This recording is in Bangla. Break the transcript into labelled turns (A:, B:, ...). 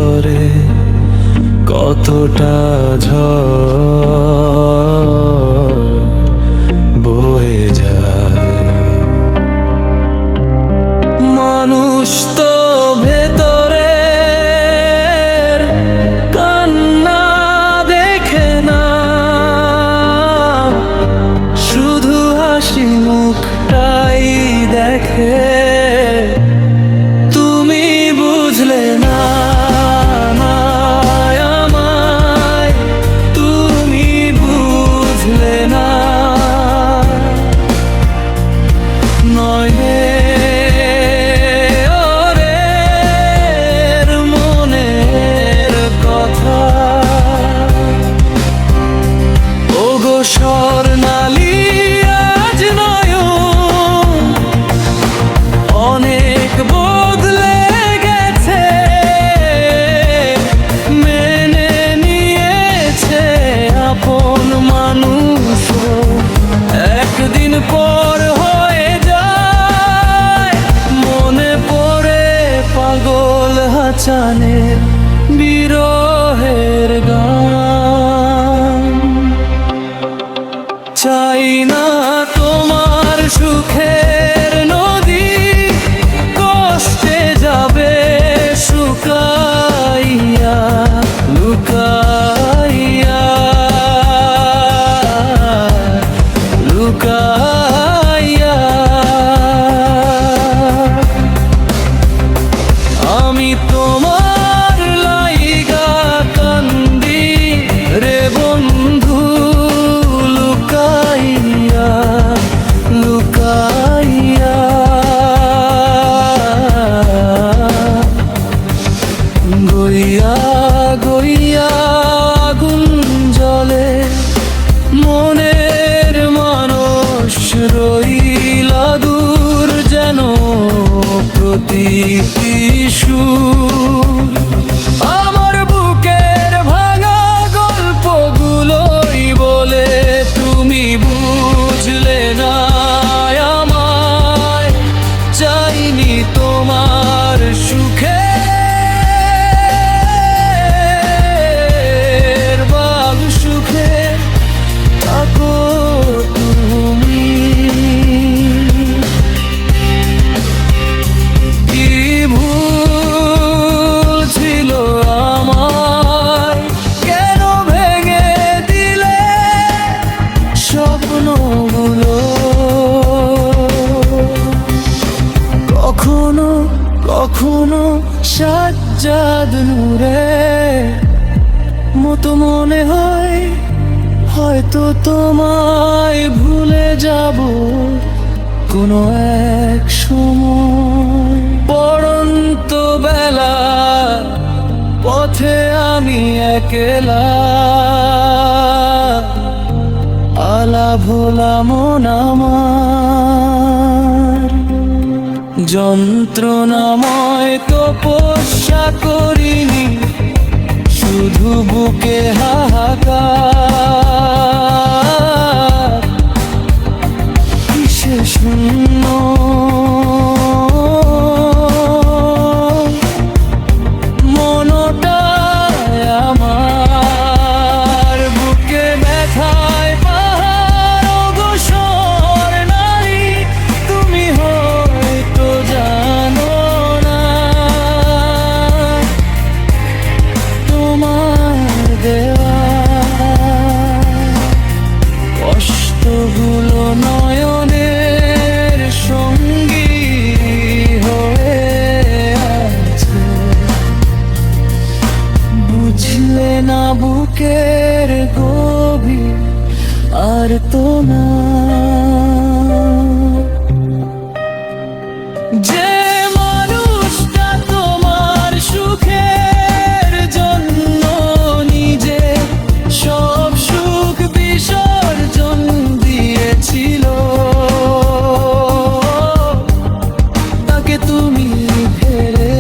A: ভেতরে কতটা ঝড় বয়ে যায়। মানুষ তো ভেতরে কান্না দেখে না, শুধু হাসি মুখটাই দেখে। তুমি বুঝলে না আমায়, তুমি বুঝলে না। নয় মনের কথা ওগো স্বর্ণালী আজ নয়ন অনেক বদলে গেছে, মেনে নিয়েছে আপন মানুষ একদিন পর হয়ে যায়। মনে পড়ে পাগল হাসানের বিরহের গান। চাই না তোমার সুখের নদী কষ্টে যাবে শুকাইয়া লুকাইয়া লুকাইয়া। আমি তোমার লাইগা কান্দি রে বন্ধু লুকাইয়া লুকাইয়া। গইয়া গইয়া আগুন জ্বলে মনের মানুষ রইলা দূর যেন প্রতিটি সুর। আমার বুকের ভাঙা গল্পগুলোই বলে তুমি বুঝলে না আমায়। চাইনি তোমার সুখের বাগ সুখে থাকো তুমি। কি ভুল ছিল আমার, কেন ভেঙে দিলে স্বপ্নগুলো। কখনো কখনো সাজ্জাদ নূরের মতো মনে হয় হয়তো তোমায় ভুলে যাব কোনো এক সময়। পড়ন্ত বেলা পথে আমি একলা, আলা ভোলা মন আমার। যন্ত্রণাময় তপস্যা করিনি, শুধু বুকে হাহাকার। কিসে শূন্য মনটায় আমার, বুকে ব্যথায় পাহাড় অগ্রসর নারী। তুমি হয়তো জানো না তোমার দেওয়া কষ্টগুলো নয়নের সঙ্গী হয়ে আছে। বুঝলে না বুকের গভীর আর তো না। যে মানুষটা তোমার সুখের জন্য নিজে সব সুখ বিসর্জন দিয়েছিল, তাকে তুমি ফেলে